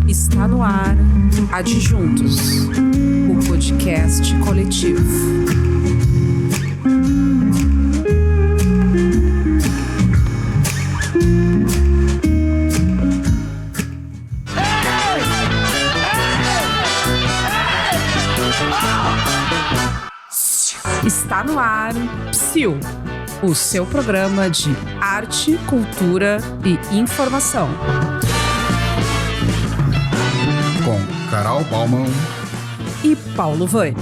Está no ar Adjuntos, o podcast coletivo. Está no ar Psiu, o seu programa de arte, cultura e informação. Com Carol Baumann e Paulo Vani.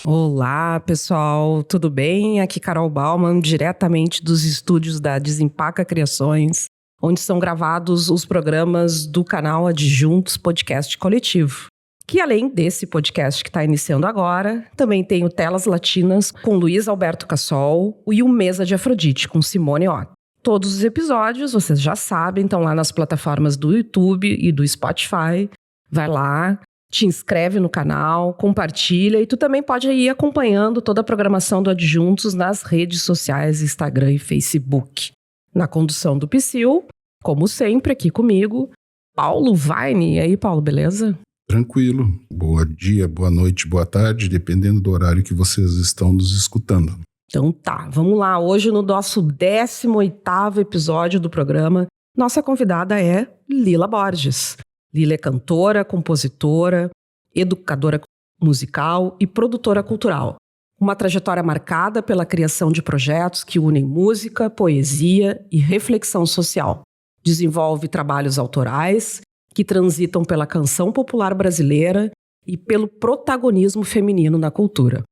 Olá, pessoal, tudo bem? Aqui Carol Baumann, diretamente dos estúdios da Desempaca Criações, onde são gravados os programas do canal Adjuntos Podcast Coletivo. Que além desse podcast que está iniciando agora, também tem o Telas Latinas com Luiz Alberto Cassol e o Mesa de Afrodite com Simone Ott. Todos os episódios, vocês já sabem, estão lá nas plataformas do YouTube e do Spotify. Vai lá, te inscreve no canal, compartilha e tu também pode ir acompanhando toda a programação do Adjuntos nas redes sociais, Instagram e Facebook. Na condução do Psiu, como sempre, aqui comigo, Paulo Vani. E aí, Paulo, beleza? Tranquilo. Bom dia, boa noite, boa tarde, dependendo do horário que vocês estão nos escutando. Então tá, vamos lá. Hoje no nosso 18º episódio do programa, nossa convidada é Lila Borges. Lila é cantora, compositora, educadora musical e produtora cultural. Uma trajetória marcada pela criação de projetos que unem música, poesia e reflexão social. Desenvolve trabalhos autorais que transitam pela canção popular brasileira e pelo protagonismo feminino na cultura.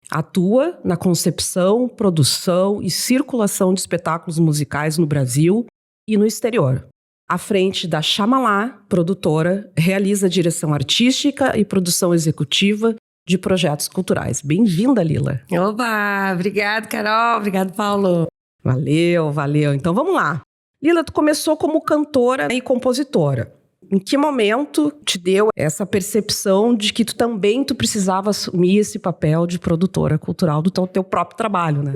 Atua na concepção, produção e circulação de espetáculos musicais no Brasil e no exterior. À frente da Xamalá, produtora, realiza direção artística e produção executiva de projetos culturais. Bem-vinda, Lila. Oba! Obrigado, Carol. Obrigado, Paulo. Valeu. Então vamos lá. Lila, tu começou como cantora e compositora. Em que momento te deu essa percepção de que tu precisava assumir esse papel de produtora cultural do teu próprio trabalho, né?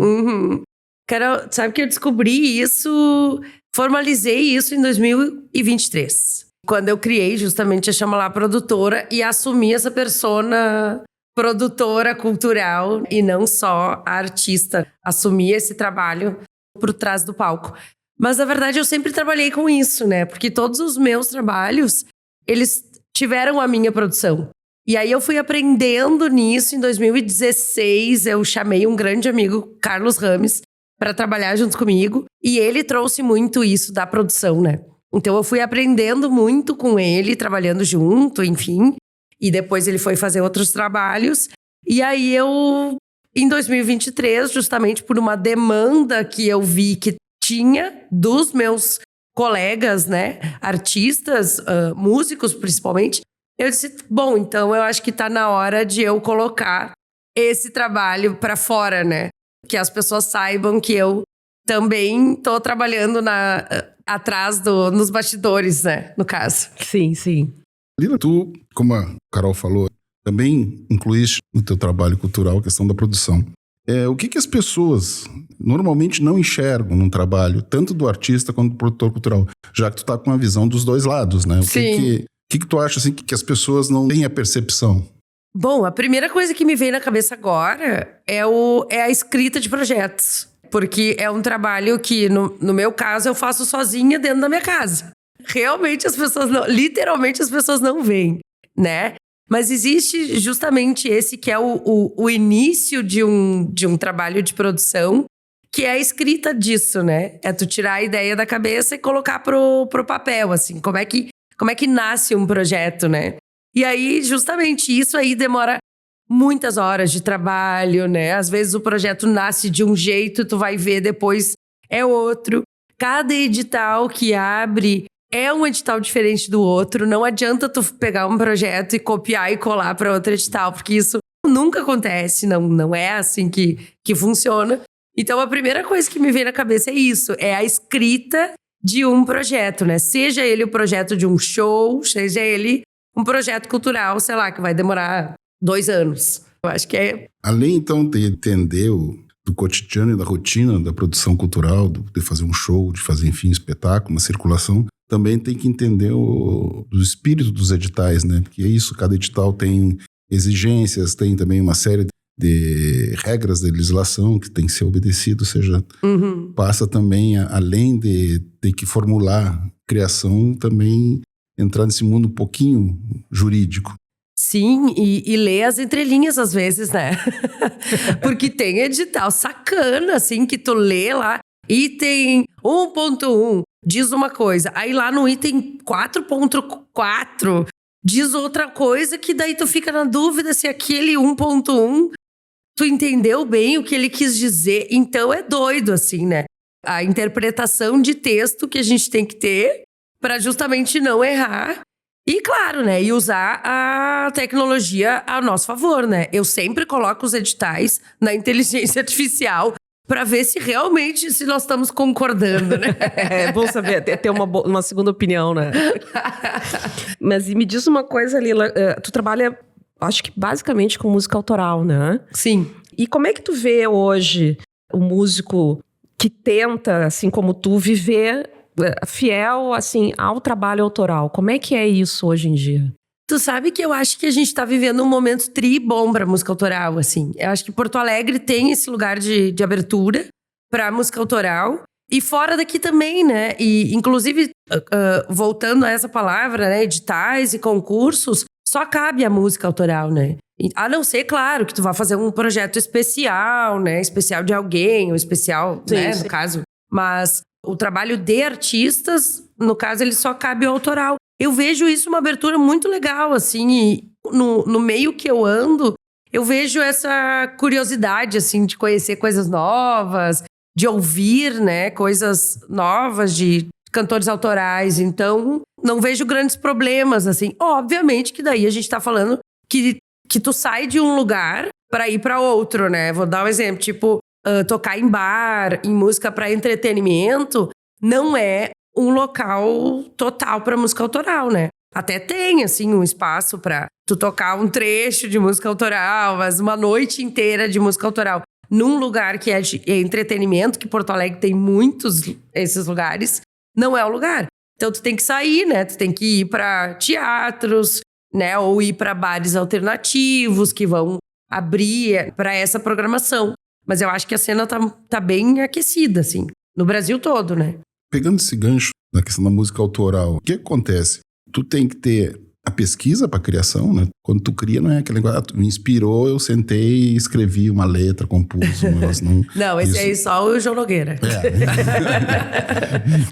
Carol, sabe que eu descobri isso, formalizei isso em 2023. Quando eu criei justamente a Xamalá Produtora e assumi essa persona produtora cultural e não só a artista. Assumi esse trabalho por trás do palco. Mas, na verdade, eu sempre trabalhei com isso, né? Porque todos os meus trabalhos, eles tiveram a minha produção. E aí eu fui aprendendo nisso. Em 2016, eu chamei um grande amigo, Carlos Rames, para trabalhar junto comigo. E ele trouxe muito isso da produção, né? Então, eu fui aprendendo muito com ele, trabalhando junto, enfim. E depois ele foi fazer outros trabalhos. E aí eu, em 2023, justamente por uma demanda que eu vi que tinha dos meus colegas, né, artistas, músicos principalmente, eu disse, bom, então eu acho que tá na hora de eu colocar esse trabalho pra fora, né, que as pessoas saibam que eu também tô trabalhando atrás nos bastidores, né, no caso. Sim. Lila, tu, como a Carol falou, também incluíste no teu trabalho cultural a questão da produção. O que as pessoas normalmente não enxergam num trabalho, tanto do artista quanto do produtor cultural, já que tu tá com a visão dos dois lados, né? Sim. O que tu acha assim, que as pessoas não têm a percepção? Bom, a primeira coisa que me veio na cabeça agora é a escrita de projetos. Porque é um trabalho que, no meu caso, eu faço sozinha dentro da minha casa. Realmente literalmente as pessoas não veem, né? Mas existe justamente esse que é o início de um trabalho de produção, que é a escrita disso, né? É tu tirar a ideia da cabeça e colocar pro papel, assim. Como é que nasce um projeto, né? E aí, justamente, isso aí demora muitas horas de trabalho, né? Às vezes o projeto nasce de um jeito, tu vai ver depois é outro. Cada edital que abre é um edital diferente do outro. Não adianta tu pegar um projeto e copiar e colar para outro edital, porque isso nunca acontece, não é assim que funciona. Então, a primeira coisa que me vem na cabeça é isso, é a escrita de um projeto, né? Seja ele o projeto de um show, seja ele um projeto cultural, sei lá, que vai demorar 2 anos. Eu acho que é... Além, então, de entender do cotidiano e da rotina da produção cultural, de fazer um show, de fazer, enfim, um espetáculo, uma circulação, também tem que entender o espírito dos editais, né? Porque é isso, cada edital tem exigências, tem também uma série de regras de legislação que tem que ser obedecido, ou seja, passa também, além de ter que formular criação, também entrar nesse mundo um pouquinho jurídico. Sim, e ler as entrelinhas às vezes, né? Porque tem edital sacana, assim, que tu lê lá, item 1.1 diz uma coisa, aí lá no item 4.4 diz outra coisa, que daí tu fica na dúvida se aquele 1.1 tu entendeu bem o que ele quis dizer. Então é doido, assim, né? A interpretação de texto que a gente tem que ter para justamente não errar. E claro, né? E usar a tecnologia a nosso favor, né? Eu sempre coloco os editais na inteligência artificial para ver se realmente se nós estamos concordando, né? É bom saber, ter uma segunda opinião, né? Mas me diz uma coisa, Lila, tu trabalha, acho que basicamente com música autoral, né? Sim. E como é que tu vê hoje o músico que tenta, assim como tu, viver fiel, assim, ao trabalho autoral? Como é que é isso hoje em dia? Tu sabe que eu acho que a gente tá vivendo um momento bom pra música autoral, assim. Eu acho que Porto Alegre tem esse lugar de abertura pra música autoral. E fora daqui também, né? E, inclusive, voltando a essa palavra, né? Editais e concursos, só cabe a música autoral, né? A não ser, claro, que tu vá fazer um projeto especial, né? Especial de alguém, ou especial, Sim, né? sim. No caso. Mas o trabalho de artistas, no caso, ele só cabe ao autoral. Eu vejo isso uma abertura muito legal, assim, e no meio que eu ando, eu vejo essa curiosidade, assim, de conhecer coisas novas, de ouvir, né, coisas novas de cantores autorais. Então, não vejo grandes problemas, assim. Obviamente que daí a gente tá falando que tu sai de um lugar para ir para outro, né? Vou dar um exemplo, tipo, tocar em bar, em música para entretenimento, não é um local total para música autoral, né? Até tem, assim, um espaço para tu tocar um trecho de música autoral, mas uma noite inteira de música autoral num lugar que é de entretenimento, que Porto Alegre tem muitos esses lugares, não é o lugar. Então tu tem que sair, né? Tu tem que ir para teatros, né? Ou ir para bares alternativos que vão abrir para essa programação. Mas eu acho que a cena tá bem aquecida, assim, no Brasil todo, né? Pegando esse gancho na questão da música autoral, o que acontece? Tu tem que ter a pesquisa para criação, né? Quando tu cria, não é aquele negócio, tu me inspirou, eu sentei e escrevi uma letra, compus um negócio. Não, esse aí só o João Nogueira.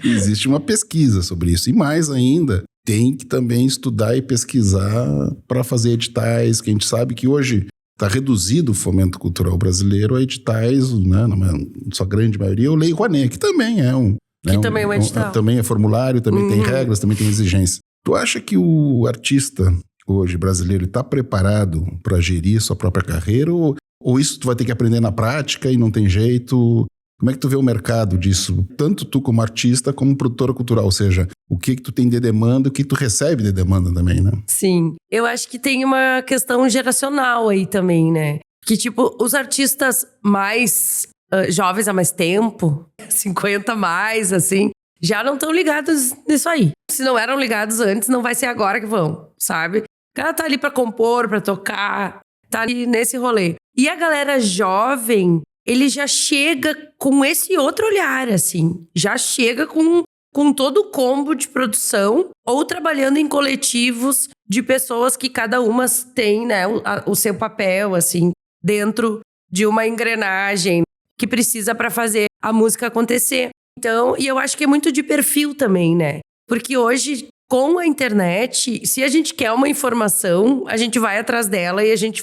Existe uma pesquisa sobre isso. E mais ainda, tem que também estudar e pesquisar para fazer editais, que a gente sabe que hoje está reduzido o fomento cultural brasileiro a editais, né? Na sua grande maioria, o Lei Rouanet, que também é um... Que também é um edital. Também é formulário, também tem regras, também tem exigências. Tu acha que o artista hoje brasileiro está preparado para gerir sua própria carreira ou isso tu vai ter que aprender na prática e não tem jeito? Como é que tu vê o mercado disso? Tanto tu como artista, como produtora cultural, ou seja, o que tu tem de demanda, o que tu recebe de demanda também, né? Sim, eu acho que tem uma questão geracional aí também, né? Que tipo, os artistas mais jovens há mais tempo, 50 mais, assim, já não estão ligados nisso aí. Se não eram ligados antes, não vai ser agora que vão, sabe? O cara tá ali pra compor, pra tocar, tá ali nesse rolê. E a galera jovem, ele já chega com esse outro olhar, assim. Já chega com todo o combo de produção ou trabalhando em coletivos de pessoas que cada uma tem, né, o seu papel, assim, dentro de uma engrenagem que precisa para fazer a música acontecer. Então, e eu acho que é muito de perfil também, né? Porque hoje, com a internet, se a gente quer uma informação, a gente vai atrás dela e a gente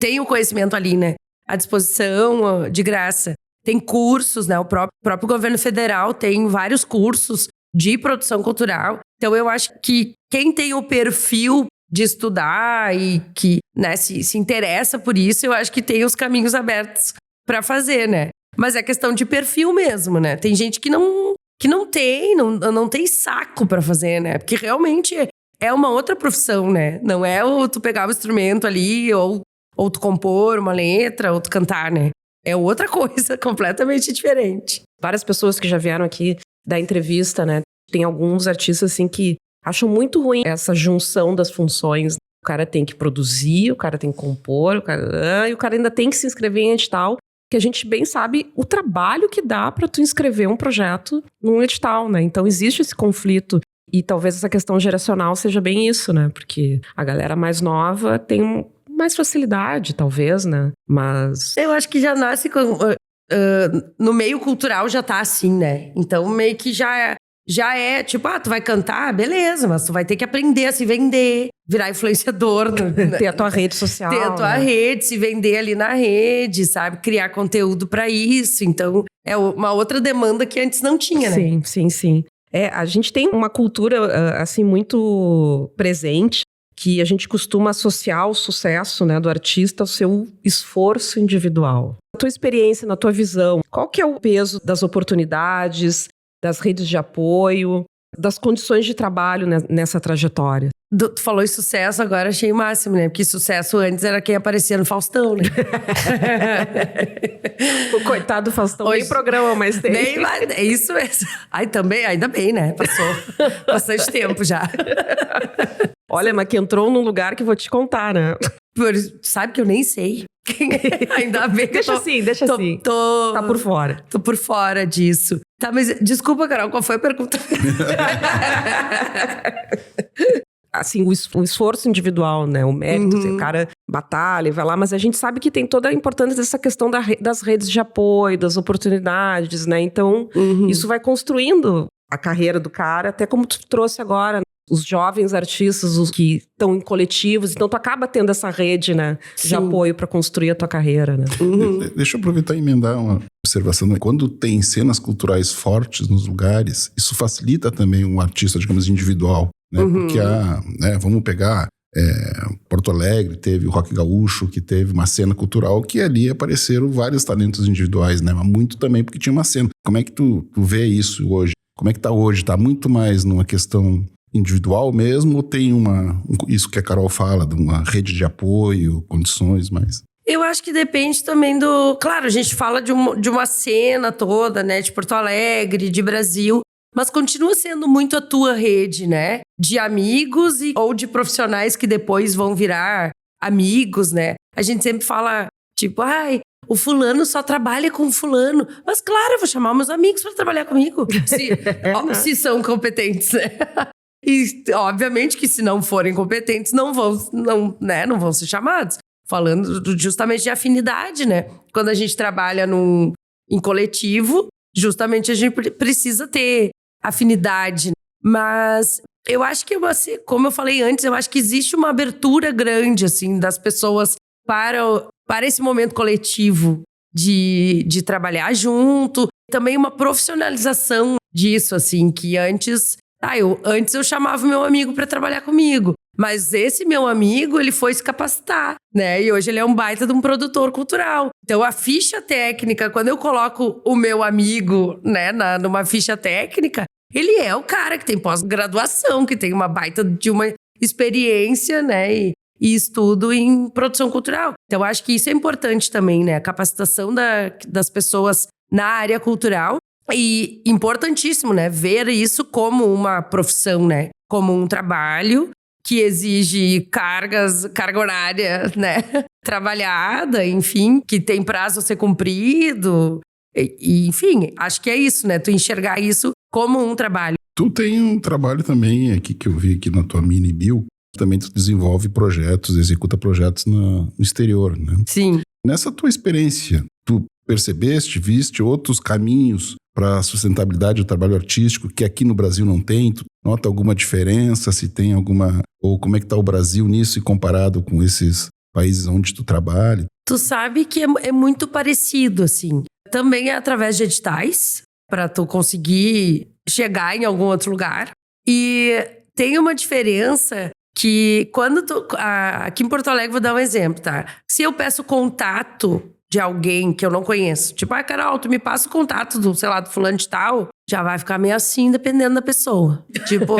tem o conhecimento ali, né? À disposição, de graça. Tem cursos, né? O próprio governo federal tem vários cursos de produção cultural. Então, eu acho que quem tem o perfil de estudar e que, né, se interessa por isso, eu acho que tem os caminhos abertos para fazer, né? Mas é questão de perfil mesmo, né? Tem gente que não tem saco para fazer, né? Porque realmente é uma outra profissão, né? Não é tu pegar o instrumento ali ou ou tu compor uma letra, ou tu cantar, né? É outra coisa, completamente diferente. Várias pessoas que já vieram aqui dar entrevista, né? Tem alguns artistas, assim, que acham muito ruim essa junção das funções. O cara tem que produzir, o cara tem que compor, e o cara ainda tem que se inscrever em edital, que a gente bem sabe o trabalho que dá para tu inscrever um projeto num edital, né? Então existe esse conflito e talvez essa questão geracional seja bem isso, né? Porque a galera mais nova tem mais facilidade, talvez, né? Mas eu acho que já nasce no meio cultural já tá assim, né? Então meio que já é tipo, tu vai cantar, beleza, mas tu vai ter que aprender a se vender, virar influenciador. Ter a tua rede social. Ter a tua rede, se vender ali na rede, sabe? Criar conteúdo pra isso. Então, é uma outra demanda que antes não tinha, né? Sim, sim, sim. A gente tem uma cultura, assim, muito presente, que a gente costuma associar o sucesso, né, do artista ao seu esforço individual. Na tua experiência, na tua visão, qual que é o peso das oportunidades, das redes de apoio, das condições de trabalho nessa trajetória? Tu falou em sucesso, agora achei o máximo, né? Porque sucesso antes era quem aparecia no Faustão, né? O coitado do Faustão nem programa mais tem. É isso mesmo. Aí também, ainda bem, né? Passou bastante tempo já. Olha, mas que entrou num lugar que vou te contar, né? Sabe que eu nem sei. Ainda bem que deixa assim. Tá por fora. Tô por fora disso. Tá, mas desculpa, Carol, qual foi a pergunta? Assim, o esforço individual, né? O mérito, o cara batalha, vai lá, mas a gente sabe que tem toda a importância dessa questão das redes de apoio, das oportunidades, né? Então, isso vai construindo a carreira do cara, até como tu trouxe agora, os jovens artistas, os que estão em coletivos, então tu acaba tendo essa rede, né, de apoio para construir a tua carreira, né? Deixa eu aproveitar e emendar uma observação. Quando tem cenas culturais fortes nos lugares, isso facilita também um artista, digamos, individual, né? Porque vamos pegar Porto Alegre, teve o Rock Gaúcho, que teve uma cena cultural que ali apareceram vários talentos individuais, né? Mas muito também porque tinha uma cena. Como é que tu vê isso hoje? Como é que tá hoje? Tá muito mais numa questão individual mesmo, ou tem isso que a Carol fala, de uma rede de apoio, condições mais? Eu acho que depende também do... Claro, a gente fala de uma cena toda, né? De Porto Alegre, de Brasil, mas continua sendo muito a tua rede, né? De amigos ou de profissionais que depois vão virar amigos, né? A gente sempre fala, tipo, o fulano só trabalha com fulano. Mas claro, eu vou chamar meus amigos para trabalhar comigo. Se são competentes, né? E, obviamente, que se não forem competentes, não vão ser chamados. Falando justamente de afinidade, né? Quando a gente trabalha em coletivo, justamente a gente precisa ter afinidade. Mas eu acho que, como eu falei antes, eu acho que existe uma abertura grande, assim, das pessoas para esse momento coletivo de trabalhar junto. Também uma profissionalização disso, assim, que antes eu chamava o meu amigo para trabalhar comigo, mas esse meu amigo, ele foi se capacitar, né? E hoje ele é um baita de um produtor cultural. Então, a ficha técnica, quando eu coloco o meu amigo, né, numa ficha técnica, ele é o cara que tem pós-graduação, que tem uma baita de uma experiência, né? E estudo em produção cultural. Então, acho que isso é importante também, né? A capacitação das pessoas na área cultural. E importantíssimo, né? Ver isso como uma profissão, né? Como um trabalho que exige carga horária, né? Trabalhada, enfim, que tem prazo a ser cumprido. Enfim, acho que é isso, né? Tu enxergar isso como um trabalho. Tu tem um trabalho também aqui que eu vi aqui na tua mini bio. Também tu desenvolve projetos, executa projetos no exterior, né? Sim. Nessa tua experiência, tu percebeste, viste outros caminhos para a sustentabilidade do trabalho artístico que aqui no Brasil não tem? Tu nota alguma diferença? Se tem alguma... Ou como é que está o Brasil nisso e comparado com esses países onde tu trabalha? Tu sabe que é muito parecido, assim. Também é através de editais, para tu conseguir chegar em algum outro lugar. E tem uma diferença que quando aqui em Porto Alegre, vou dar um exemplo, tá? Se eu peço contato de alguém que eu não conheço, tipo, Carol, tu me passa o contato do fulano de tal, já vai ficar meio assim, dependendo da pessoa. Tipo,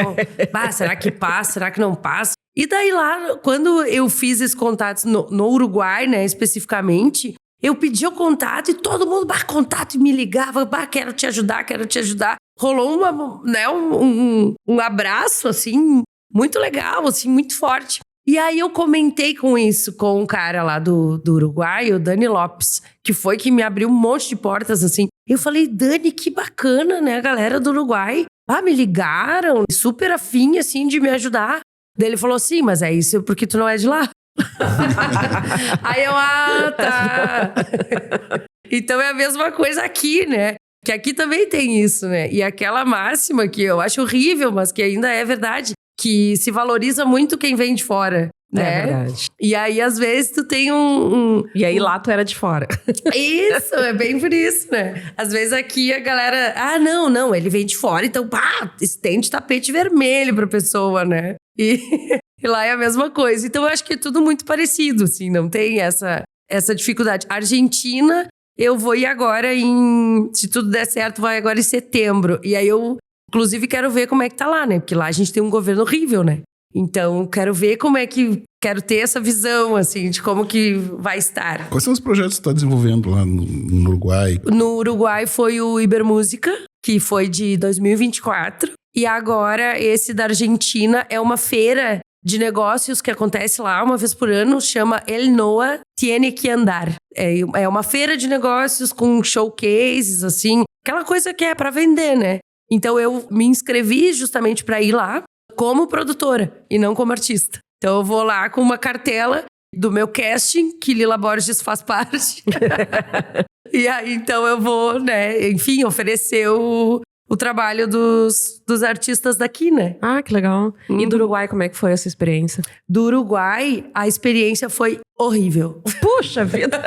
será que passa, será que não passa? E daí lá, quando eu fiz esses contatos no Uruguai, né, especificamente, eu pedi o contato e todo mundo, contato, e me ligava, quero te ajudar. Rolou um abraço, assim, muito legal, assim, muito forte. E aí eu comentei com isso com um cara lá do Uruguai, o Dani Lopes, que foi que me abriu um monte de portas, assim. Eu falei, Dani, que bacana, né, a galera do Uruguai. Me ligaram, super afim, assim, de me ajudar. Daí ele falou, sim, mas é isso porque tu não é de lá. Aí eu, tá. Então é a mesma coisa aqui, né? Que aqui também tem isso, né? E aquela máxima que eu acho horrível, mas que ainda é verdade, que se valoriza muito quem vem de fora, né? É verdade. E aí, às vezes, tu tem E aí lá tu era de fora. Isso, é bem por isso, né? Às vezes aqui a galera... não, ele vem de fora, então, estende tapete vermelho pra pessoa, né? E lá é a mesma coisa. Então, eu acho que é tudo muito parecido, assim, não tem essa dificuldade. Argentina, eu vou ir agora se tudo der certo, vai agora em setembro. E aí eu, inclusive, quero ver como é que tá lá, né? Porque lá a gente tem um governo horrível, né? Então, quero ver quero ter essa visão, assim, de como que vai estar. Quais são os projetos que você está desenvolvendo lá no Uruguai? No Uruguai foi o Ibermúsica, que foi de 2024. E agora, esse da Argentina é uma feira de negócios que acontece lá uma vez por ano, chama El Noa Tiene que Andar. É uma feira de negócios com showcases, assim, aquela coisa que é para vender, né? Então, eu me inscrevi justamente para ir lá como produtora e não como artista. Então, eu vou lá com uma cartela do meu casting, que Lila Borges faz parte. E aí, então, eu vou, né, enfim, oferecer o trabalho dos artistas daqui, né? Que legal. E do Uruguai, como é que foi essa experiência? Do Uruguai, a experiência foi horrível. Puxa vida!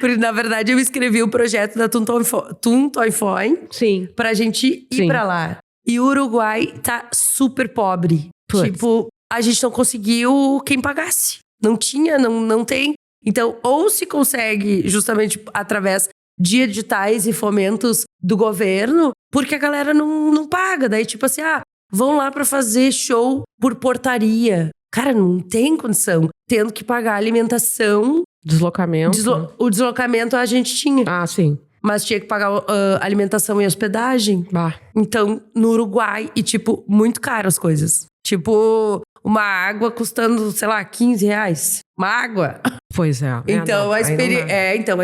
Porque, na verdade, eu escrevi o projeto da Tum Toy Foin. Sim. Pra gente ir pra lá. E o Uruguai tá super pobre. Puts. Tipo, a gente não conseguiu quem pagasse. Não tinha, não tem. Então, ou se consegue justamente através de editais e fomentos do governo, porque a galera não paga. Daí, tipo assim, vão lá pra fazer show por portaria. Cara, não tem condição. Tendo que pagar alimentação. Deslocamento. O deslocamento a gente tinha. Sim. Mas tinha que pagar alimentação e hospedagem. Então, no Uruguai, e tipo, muito caro as coisas. Tipo, uma água custando, sei lá, R$15. Uma água. Pois é. Então, a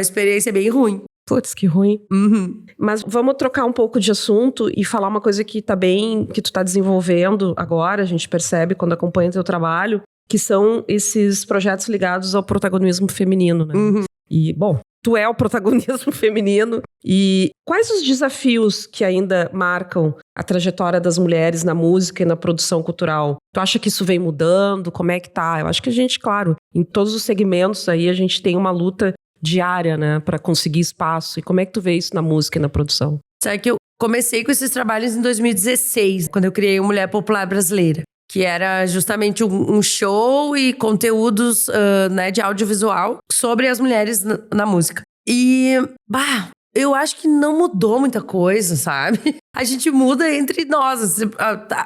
experiência é bem ruim. Putz, que ruim. Uhum. Mas vamos trocar um pouco de assunto e falar uma coisa que que tu tá desenvolvendo agora, a gente percebe quando acompanha o teu trabalho, que são esses projetos ligados ao protagonismo feminino, né? Uhum. E, bom, tu é o protagonismo feminino. E quais os desafios que ainda marcam a trajetória das mulheres na música e na produção cultural? Tu acha que isso vem mudando? Como é que tá? Eu acho que a gente, claro, em todos os segmentos aí, a gente tem uma luta diária, né, para conseguir espaço. E como é que tu vê isso na música e na produção? Sabe que eu comecei com esses trabalhos em 2016, quando eu criei o Mulher Popular Brasileira, que era justamente um show e conteúdos né, de audiovisual sobre as mulheres na música. E, eu acho que não mudou muita coisa, sabe? A gente muda entre nós, assim,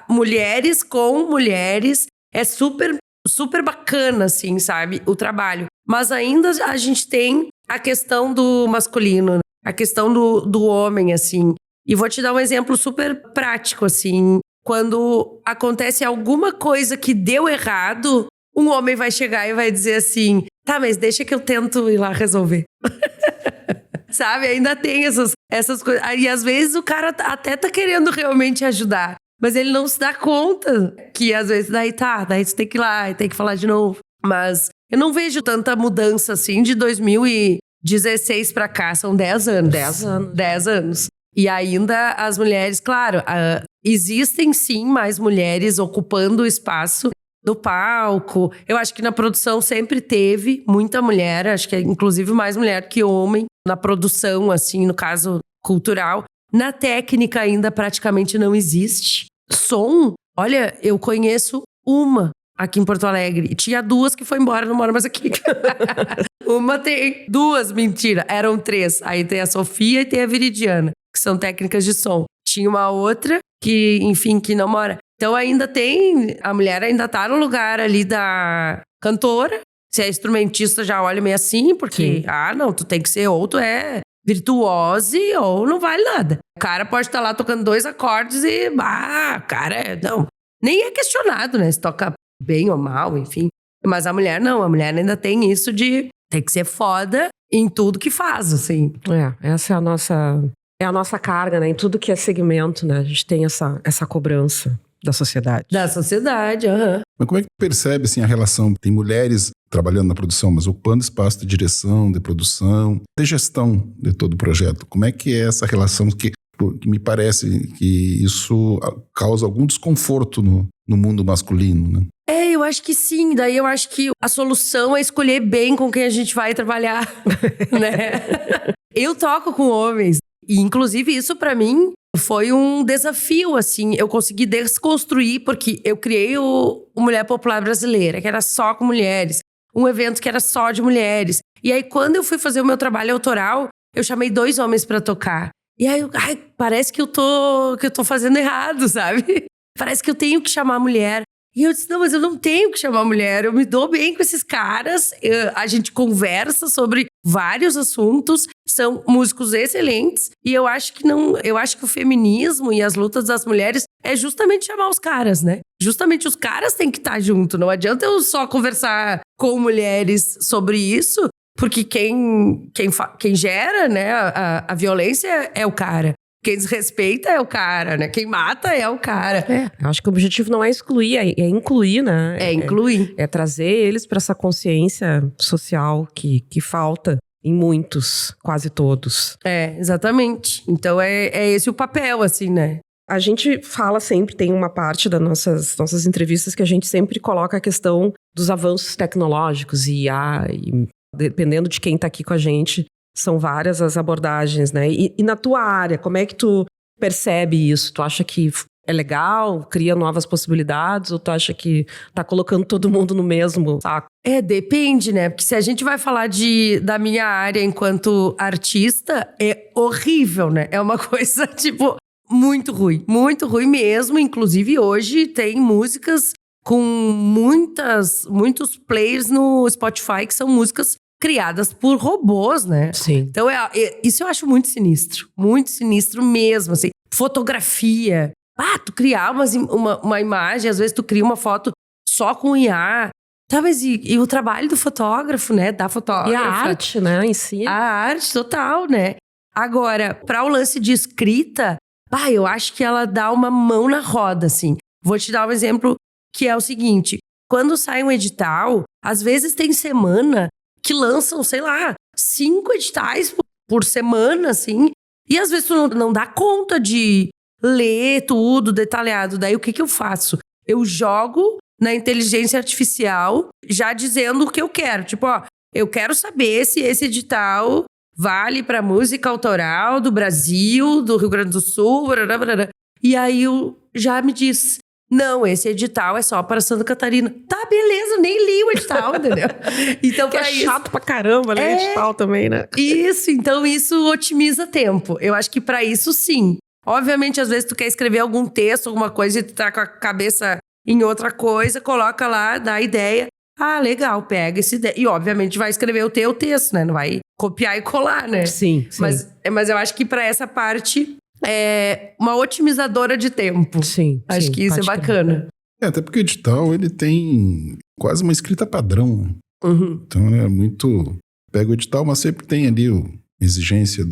mulheres com mulheres, é super, super bacana, assim, sabe? O trabalho. Mas ainda a gente tem a questão do masculino, a questão do homem, assim. E vou te dar um exemplo super prático, assim. Quando acontece alguma coisa que deu errado, um homem vai chegar e vai dizer assim, mas deixa que eu tento ir lá resolver. Sabe? Ainda tem essas coisas. E às vezes o cara até tá querendo realmente ajudar, mas ele não se dá conta que às vezes daí você tem que ir lá e tem que falar de novo. Mas eu não vejo tanta mudança assim de 2016 pra cá, são 10 anos. 10 anos. E ainda as mulheres, claro, existem sim mais mulheres ocupando o espaço no palco. Eu acho que na produção sempre teve muita mulher, acho que é inclusive mais mulher que homem na produção, assim, no caso cultural. Na técnica ainda praticamente não existe. Som, olha, eu conheço uma aqui em Porto Alegre. E tinha 2 que foi embora, não mora mais aqui. Uma tem 2, mentira, eram 3. Aí tem a Sofia e tem a Viridiana, que são técnicas de som. Tinha uma outra que, enfim, que não mora. Então a mulher ainda tá no lugar ali da cantora. Se é instrumentista já olha meio assim, porque, não, tu tem que ser, ou tu é virtuose ou não vale nada. O cara pode estar lá tocando 2 acordes e, cara, não. Nem é questionado, né? Se toca bem ou mal, enfim. Mas a mulher não, a mulher ainda tem isso de ter que ser foda em tudo que faz, assim. Essa é a nossa carga, né? Em tudo que é segmento, né? A gente tem essa cobrança da sociedade. Da sociedade, Mas como é que tu percebe, assim, a relação? Tem mulheres trabalhando na produção, mas ocupando espaço de direção, de produção, de gestão de todo o projeto. Como é que é essa relação que me parece que isso causa algum desconforto no mundo masculino, né? Eu acho que sim. Daí eu acho que a solução é escolher bem com quem a gente vai trabalhar, né? Eu toco com homens. E, inclusive, isso pra mim foi um desafio, assim. Eu consegui desconstruir, porque eu criei o Mulher Popular Brasileira, que era só com mulheres. Um evento que era só de mulheres. E aí, quando eu fui fazer o meu trabalho autoral, eu chamei 2 homens pra tocar. E aí, parece que eu tô fazendo errado, sabe? Parece que eu tenho que chamar a mulher. E eu disse, não, mas eu não tenho que chamar a mulher. Eu me dou bem com esses caras. A gente conversa sobre vários assuntos. São músicos excelentes. E eu acho que o feminismo e as lutas das mulheres é justamente chamar os caras, né? Justamente os caras têm que estar junto. Não adianta eu só conversar com mulheres sobre isso, porque quem gera, né, a violência é o cara. Quem desrespeita é o cara, né? Quem mata é o cara. Eu acho que o objetivo não é excluir, é incluir, né? É incluir. É trazer eles para essa consciência social que falta em muitos, quase todos. Exatamente. Então é esse o papel, assim, né? A gente fala sempre, tem uma parte das nossas entrevistas que a gente sempre coloca a questão dos avanços tecnológicos e dependendo de quem está aqui com a gente, são várias as abordagens, né? E na tua área, como é que tu percebe isso? Tu acha que é legal, cria novas possibilidades, ou tu acha que tá colocando todo mundo no mesmo saco? Depende, né? Porque se a gente vai falar da minha área enquanto artista, é horrível, né? É uma coisa, tipo, muito ruim mesmo. Inclusive, hoje tem músicas com muitos players no Spotify que são músicas criadas por robôs, né? Sim. Então, isso eu acho muito sinistro mesmo, assim. Fotografia. Tu criar uma imagem, às vezes tu cria uma foto só com IA. Tá, mas e o trabalho do fotógrafo, né? Da fotógrafa. E a arte, né, em si. A arte, total, né? Agora, para o lance de escrita, eu acho que ela dá uma mão na roda, assim. Vou te dar um exemplo que é o seguinte. Quando sai um edital, às vezes tem semana que lançam, sei lá, 5 editais por semana, assim. E às vezes tu não dá conta de ler tudo detalhado. Daí o que eu faço? Eu jogo na inteligência artificial já dizendo o que eu quero. Tipo, eu quero saber se esse edital vale para música autoral do Brasil, do Rio Grande do Sul. Blá. E aí já me diz... Não, esse edital é só para Santa Catarina. Tá, beleza, nem li o edital, entendeu? Então, que chato pra caramba, ler edital também, né? Isso, então isso otimiza tempo. Eu acho que para isso, sim. Obviamente, às vezes tu quer escrever algum texto, alguma coisa, e tu tá com a cabeça em outra coisa, coloca lá, dá a ideia. Legal, pega essa ideia. E, obviamente, vai escrever o teu texto, né? Não vai copiar e colar, né? Sim. Mas eu acho que para essa parte... é uma otimizadora de tempo. Sim. Acho que isso é bacana. Até porque o edital, ele tem quase uma escrita padrão, né? Uhum. Então, é muito... Pega o edital, mas sempre tem ali exigência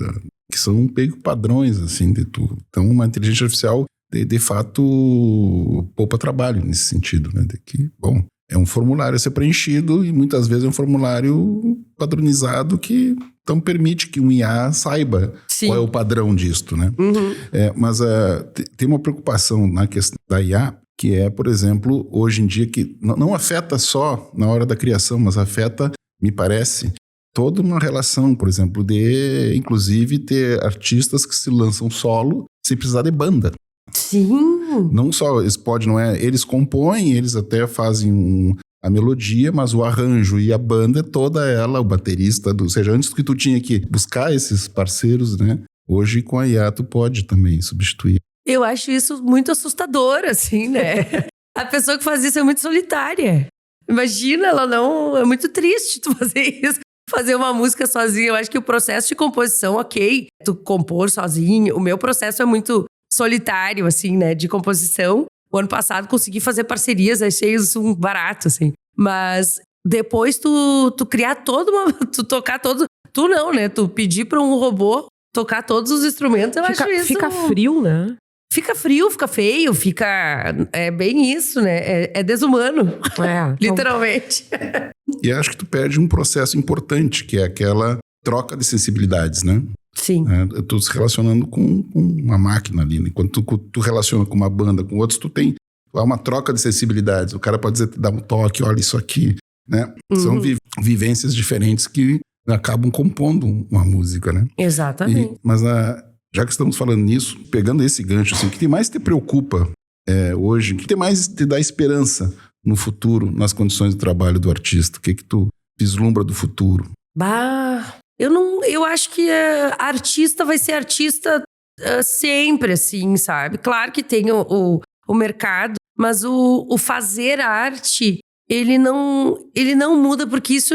que são padrões, assim, de tudo. Então, uma inteligência artificial, de fato, poupa trabalho nesse sentido, né? De que, bom, é um formulário a ser preenchido e muitas vezes é um formulário padronizado que então permite que um IA saiba qual é o padrão disto, né? Uhum. Mas tem uma preocupação na questão da IA, que é, por exemplo, hoje em dia, que não afeta só na hora da criação, mas afeta, me parece, toda uma relação, por exemplo, de, inclusive, ter artistas que se lançam solo sem precisar de banda. Sim. Não só, eles compõem, eles até fazem a melodia, mas o arranjo e a banda, toda ela, o baterista, ou seja, antes que tu tinha que buscar esses parceiros, né? Hoje com a IA tu pode também substituir. Eu acho isso muito assustador, assim, né? A pessoa que faz isso é muito solitária. Imagina, ela não... É muito triste tu fazer isso. Fazer uma música sozinha. Eu acho que o processo de composição, ok, tu compor sozinho. O meu processo é muito solitário, assim, né? De composição. O ano passado consegui fazer parcerias, achei isso um barato, assim. Mas depois tu criar toda uma... Tu tocar todo... Tu não, né? Tu pedir pra um robô tocar todos os instrumentos, eu acho isso... Fica frio, né? Fica frio, fica feio, fica... É bem isso, né? É desumano, literalmente. E acho que tu perde um processo importante, que é aquela troca de sensibilidades, né? Sim. Eu tô se relacionando com uma máquina ali, né? Quando tu relaciona com uma banda, com outros, há uma troca de sensibilidades. O cara pode dizer, dar um toque, olha isso aqui, né? São vivências diferentes que acabam compondo uma música, né? Exatamente. Mas já que estamos falando nisso, pegando esse gancho, assim, o que mais te preocupa hoje? O que mais te dá esperança no futuro, nas condições de trabalho do artista? O que tu vislumbra do futuro? Eu acho que artista vai ser artista sempre, assim, sabe? Claro que tem o mercado, mas o fazer arte, ele não muda, porque isso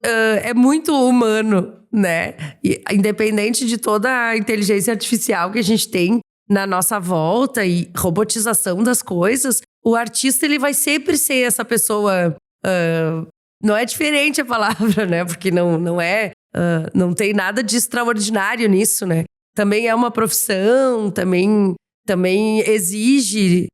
é muito humano, né? E, independente de toda a inteligência artificial que a gente tem na nossa volta e robotização das coisas, o artista, ele vai sempre ser essa pessoa... não é diferente a palavra, né? Porque não é... não tem nada de extraordinário nisso, né? Também é uma profissão, também exige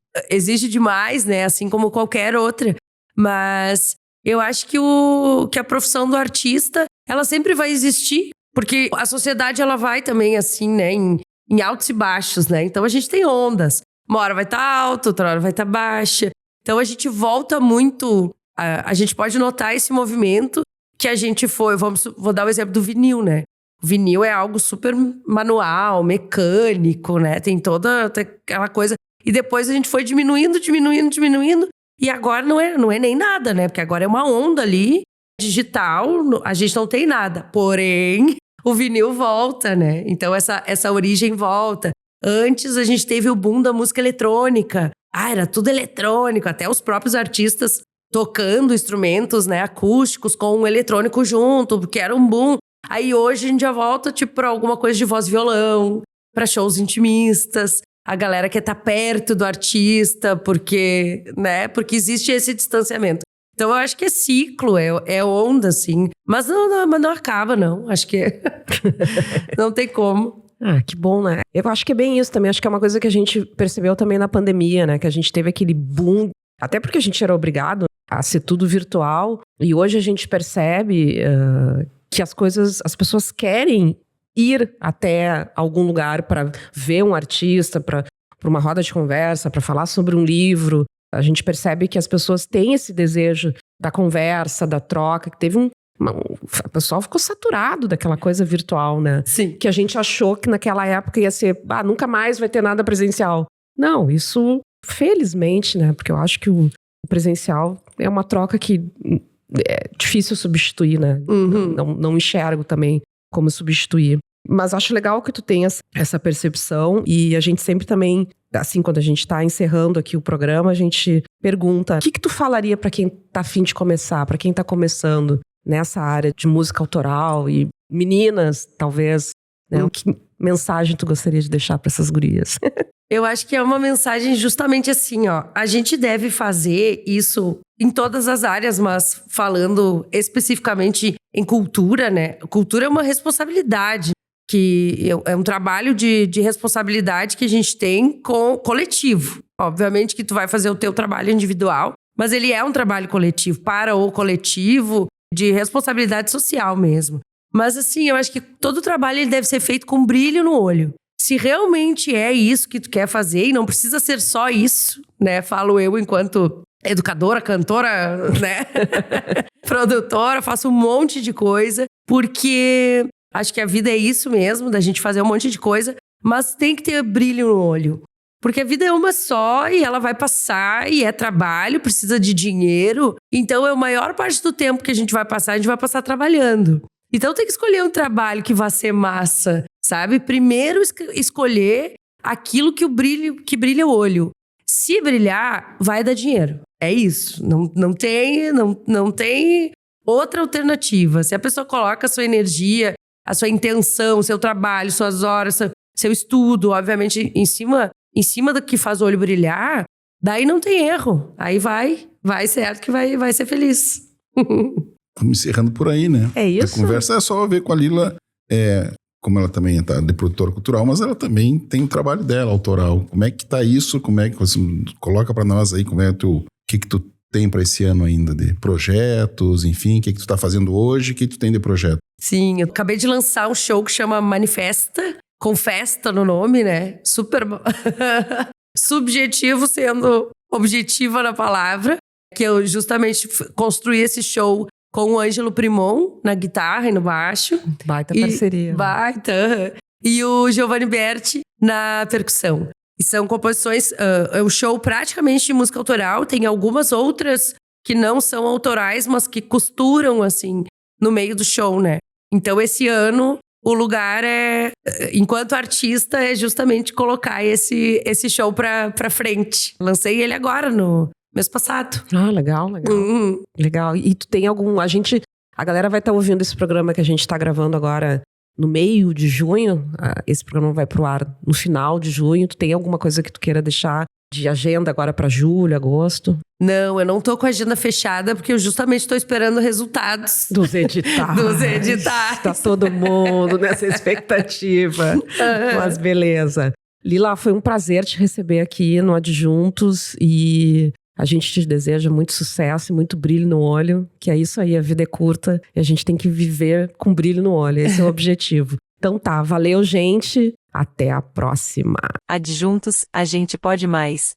demais, né? Assim como qualquer outra. Mas eu acho que a profissão do artista, ela sempre vai existir, porque a sociedade, ela vai também assim, né? Em altos e baixos, né? Então a gente tem ondas. Uma hora vai estar alta, outra hora vai estar baixa. Então a gente volta muito... A gente pode notar esse movimento que a gente foi... Vou dar o exemplo do vinil, né? O vinil é algo super manual, mecânico, né? Tem toda aquela coisa. E depois a gente foi diminuindo. E agora não é nem nada, né? Porque agora é uma onda ali, digital. A gente não tem nada. Porém, o vinil volta, né? Então essa origem volta. Antes a gente teve o boom da música eletrônica. Era tudo eletrônico. Até os próprios artistas tocando instrumentos, né, acústicos com um eletrônico junto, porque era um boom. Aí hoje a gente já volta, tipo, pra alguma coisa de voz e violão, pra shows intimistas, a galera quer estar perto do artista, porque existe esse distanciamento. Então eu acho que é ciclo, é onda, assim. Mas não acaba, não. Acho que não tem como. Que bom, né? Eu acho que é bem isso também. Acho que é uma coisa que a gente percebeu também na pandemia, né? Que a gente teve aquele boom, até porque a gente era obrigado a ser tudo virtual. E hoje a gente percebe que as pessoas querem ir até algum lugar para ver um artista, para uma roda de conversa, para falar sobre um livro. A gente percebe que as pessoas têm esse desejo da conversa, da troca, que teve o pessoal ficou saturado daquela coisa virtual, né? Sim. Que a gente achou que naquela época ia ser, nunca mais vai ter nada presencial. Não, isso, felizmente, né? Porque eu acho que o presencial é uma troca que é difícil substituir, né? Não enxergo também como substituir. Mas acho legal que tu tenhas essa percepção, e a gente sempre também, assim, quando a gente tá encerrando aqui o programa, a gente pergunta: o que tu falaria pra quem tá a fim de começar, pra quem tá começando nessa área de música autoral e meninas, talvez, né? Que mensagem tu gostaria de deixar pra essas gurias? Eu acho que é uma mensagem justamente assim, ó. A gente deve fazer isso em todas as áreas, mas falando especificamente em cultura, né? Cultura é uma responsabilidade, que é um trabalho de responsabilidade que a gente tem com coletivo. Obviamente que tu vai fazer o teu trabalho individual, mas ele é um trabalho coletivo, para o coletivo, de responsabilidade social mesmo. Mas assim, eu acho que todo trabalho ele deve ser feito com brilho no olho. Se realmente é isso que tu quer fazer, e não precisa ser só isso, né? Falo eu enquanto educadora, cantora, né? Produtora, faço um monte de coisa, porque acho que a vida é isso mesmo, da gente fazer um monte de coisa, mas tem que ter brilho no olho. Porque a vida é uma só e ela vai passar, e é trabalho, precisa de dinheiro. Então, a maior parte do tempo que a gente vai passar trabalhando. Então tem que escolher um trabalho que vai ser massa, sabe? Primeiro escolher aquilo que brilha o olho. Se brilhar, vai dar dinheiro. É isso. Não tem outra alternativa. Se a pessoa coloca a sua energia, a sua intenção, seu trabalho, suas horas, seu estudo, obviamente, em cima do que faz o olho brilhar, daí não tem erro. Aí vai certo que vai ser feliz. Estamos encerrando por aí, né? É isso. A conversa é só ver com a Lila, como ela também tá de produtora cultural, mas ela também tem o trabalho dela, autoral. Como é que tá isso? Como é que você coloca pra nós aí, como é o que tu tem pra esse ano ainda de projetos, enfim, o que tu tá fazendo hoje, o que tu tem de projeto? Sim, eu acabei de lançar um show que chama Manifesta, com festa no nome, né? Super subjetivo sendo objetiva na palavra, que eu justamente construí esse show com o Ângelo Primon na guitarra e no baixo. Baita parceria. Baita. E o Giovanni Berti na percussão. E são composições, é um show praticamente de música autoral. Tem algumas outras que não são autorais, mas que costuram, assim, no meio do show, né? Então, esse ano, o lugar enquanto artista, é justamente colocar esse show pra frente. Lancei ele agora, no mês passado. Ah, legal. Legal. E tu tem algum... A galera vai estar ouvindo esse programa que a gente está gravando agora no meio de junho. Esse programa vai pro ar no final de junho. Tu tem alguma coisa que tu queira deixar de agenda agora para julho, agosto? Não, eu não tô com a agenda fechada, porque eu justamente tô esperando resultados. Dos editais. Tá todo mundo nessa expectativa. Mas beleza. Lila, foi um prazer te receber aqui no Adjuntos e a gente te deseja muito sucesso e muito brilho no olho, que é isso aí, a vida é curta e a gente tem que viver com brilho no olho, esse é o objetivo. Então tá, valeu gente, até a próxima. Adjuntos, a gente pode mais.